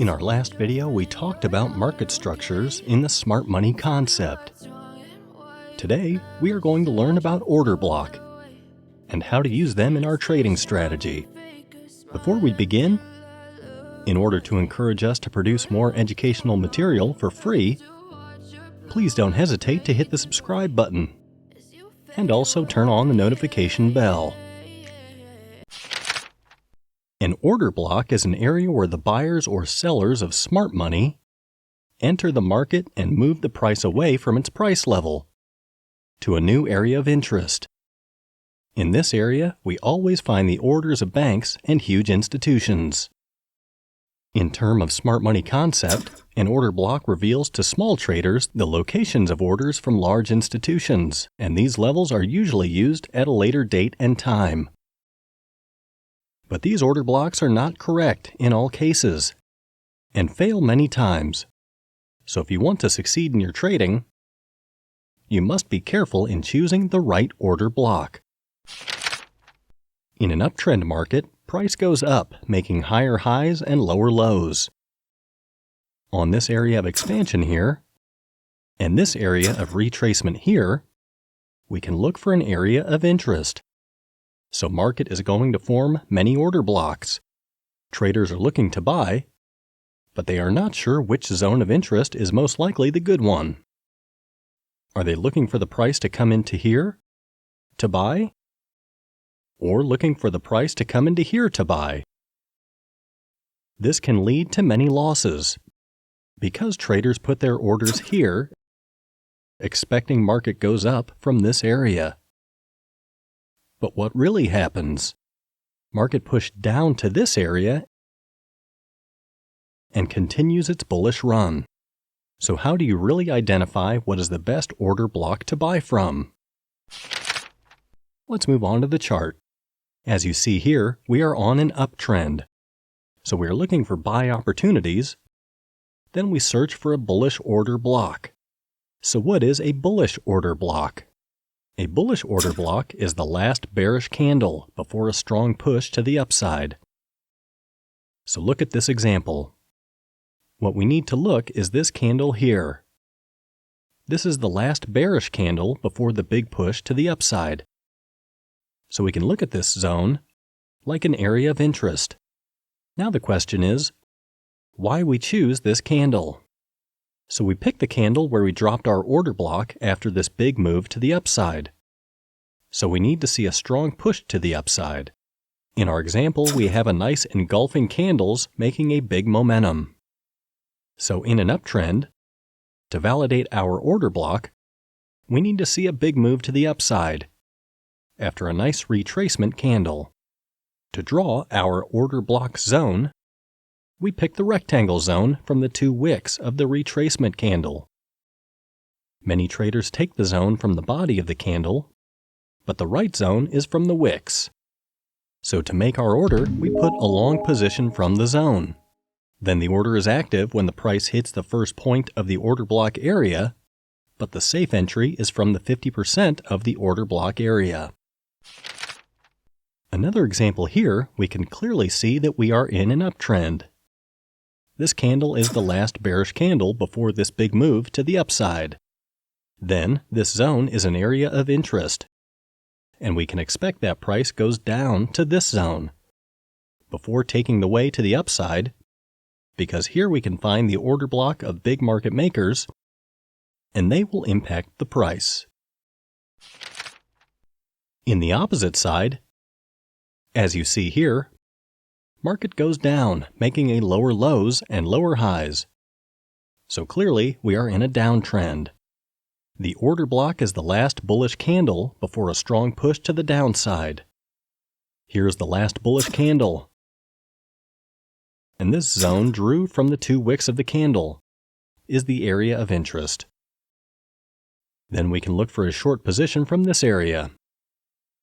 In our last video, we talked about market structures in the smart money concept. Today, we are going to learn about order block and how to use them in our trading strategy. Before we begin, in order to encourage us to produce more educational material for free, please don't hesitate to hit the subscribe button and also turn on the notification bell. An order block is an area where the buyers or sellers of smart money enter the market and move the price away from its price level to a new area of interest. In this area, we always find the orders of banks and huge institutions. In terms of smart money concept, an order block reveals to small traders the locations of orders from large institutions, and these levels are usually used at a later date and time. But these order blocks are not correct in all cases and fail many times. So if you want to succeed in your trading, you must be careful in choosing the right order block. In an uptrend market, price goes up, making higher highs and lower lows. On this area of expansion here, and this area of retracement here, we can look for an area of interest. So market is going to form many order blocks. Traders are looking to buy, but they are not sure which zone of interest is most likely the good one. Are they looking for the price to come into here to buy? Or looking for the price to come into here to buy? This can lead to many losses because traders put their orders here, expecting market goes up from this area. But what really happens? Market pushed down to this area and continues its bullish run. So how do you really identify what is the best order block to buy from? Let's move on to the chart. As you see here, we are on an uptrend. So we are looking for buy opportunities. Then we search for a bullish order block. So what is a bullish order block? A bullish order block is the last bearish candle before a strong push to the upside. So look at this example. What we need to look is this candle here. This is the last bearish candle before the big push to the upside. So we can look at this zone like an area of interest. Now the question is, why we choose this candle? So we picked the candle where we dropped our order block after this big move to the upside. So we need to see a strong push to the upside. In our example, we have a nice engulfing candles making a big momentum. So in an uptrend, to validate our order block, we need to see a big move to the upside after a nice retracement candle. To draw our order block zone, we pick the rectangle zone from the two wicks of the retracement candle. Many traders take the zone from the body of the candle, but the right zone is from the wicks. So to make our order, we put a long position from the zone. Then the order is active when the price hits the first point of the order block area, but the safe entry is from the 50% of the order block area. Another example here, we can clearly see that we are in an uptrend. This candle is the last bearish candle before this big move to the upside. Then, this zone is an area of interest, and we can expect that price goes down to this zone before taking the way to the upside, because here we can find the order block of big market makers, and they will impact the price. In the opposite side, as you see here, market goes down, making a lower lows and lower highs. So clearly, we are in a downtrend. The order block is the last bullish candle before a strong push to the downside. Here's the last bullish candle. And this zone drew from the two wicks of the candle is the area of interest. Then we can look for a short position from this area.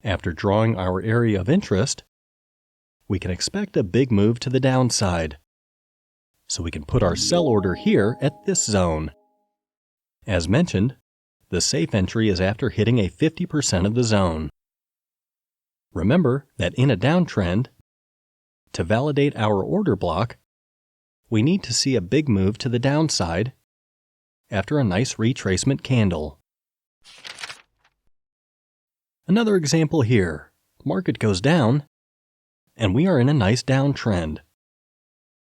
After drawing our area of interest, we can expect a big move to the downside. So we can put our sell order here at this zone. As mentioned, the safe entry is after hitting a 50% of the zone. Remember that in a downtrend, to validate our order block, we need to see a big move to the downside after a nice retracement candle. Another example here. Market goes down, and we are in a nice downtrend.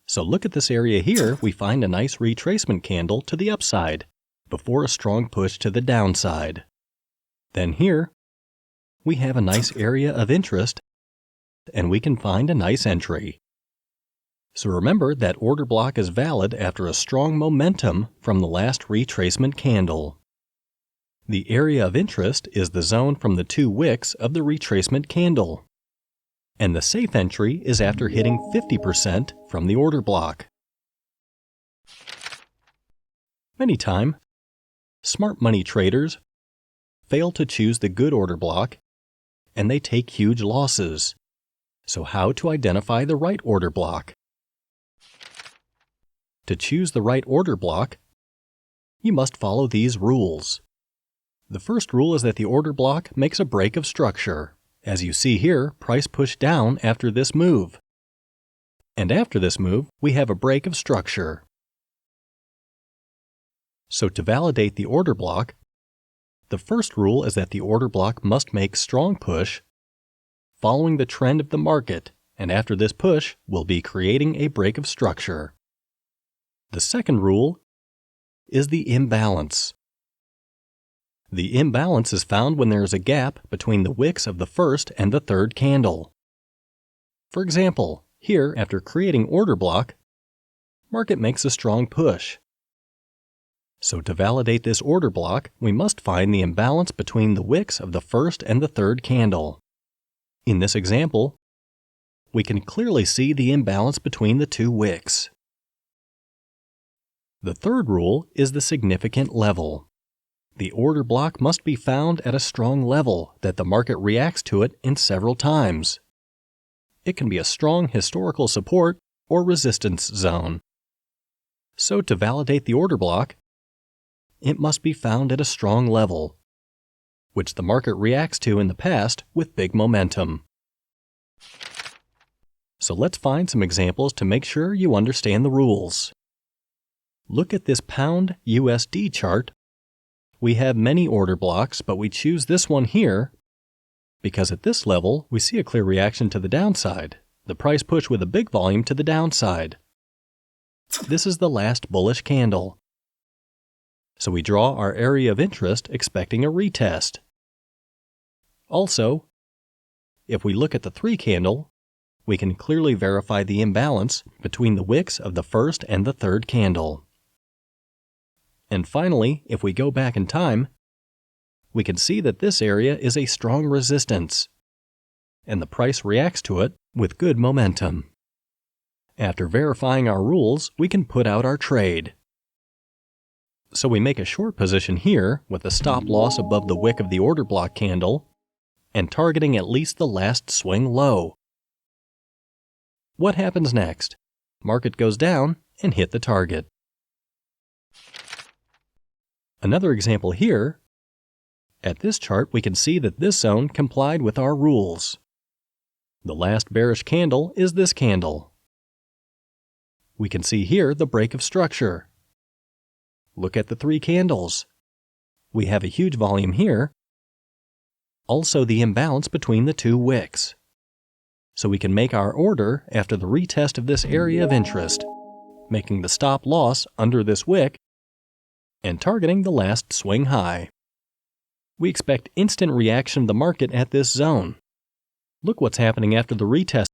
So look at this area here, we find a nice retracement candle to the upside before a strong push to the downside. Then here, we have a nice area of interest, and we can find a nice entry. So remember that order block is valid after a strong momentum from the last retracement candle. The area of interest is the zone from the 2 wicks of the retracement candle. And the safe entry is after hitting 50% from the order block. Many times, smart money traders fail to choose the good order block, and they take huge losses. So how to identify the right order block? To choose the right order block, you must follow these rules. The first rule is that the order block makes a break of structure. As you see here, price pushed down after this move. And after this move, we have a break of structure. So to validate the order block, the first rule is that the order block must make strong push following the trend of the market, and after this push, we'll be creating a break of structure. The second rule is the imbalance. The imbalance is found when there is a gap between the wicks of the first and the third candle. For example, here, after creating order block, market makes a strong push. So to validate this order block, we must find the imbalance between the wicks of the first and the third candle. In this example, we can clearly see the imbalance between the 2 wicks. The third rule is the significant level. The order block must be found at a strong level that the market reacts to it in several times. It can be a strong historical support or resistance zone. So to validate the order block, it must be found at a strong level, which the market reacts to in the past with big momentum. So let's find some examples to make sure you understand the rules. Look at this pound USD chart. We have many order blocks, but we choose this one here because at this level, we see a clear reaction to the downside, the price push with a big volume to the downside. This is the last bullish candle. So we draw our area of interest expecting a retest. Also, if we look at the 3 candle, we can clearly verify the imbalance between the wicks of the first and the third candle. And finally, if we go back in time, we can see that this area is a strong resistance, and the price reacts to it with good momentum. After verifying our rules, we can put out our trade. So we make a short position here with a stop loss above the wick of the order block candle and targeting at least the last swing low. What happens next? Market goes down and hit the target. Another example here. At this chart, we can see that this zone complied with our rules. The last bearish candle is this candle. We can see here the break of structure. Look at the 3 candles. We have a huge volume here. Also the imbalance between the 2 wicks. So we can make our order after the retest of this area of interest, making the stop loss under this wick and targeting the last swing high. We expect instant reaction of the market at this zone. Look what's happening after the retest.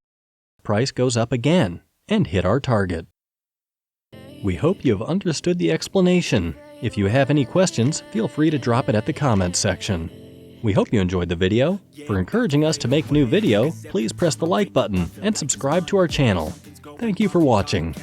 Price goes up again and hit our target. We hope you have understood the explanation. If you have any questions, feel free to drop it at the comments section. We hope you enjoyed the video. For encouraging us to make new video, please press the like button and subscribe to our channel. Thank you for watching.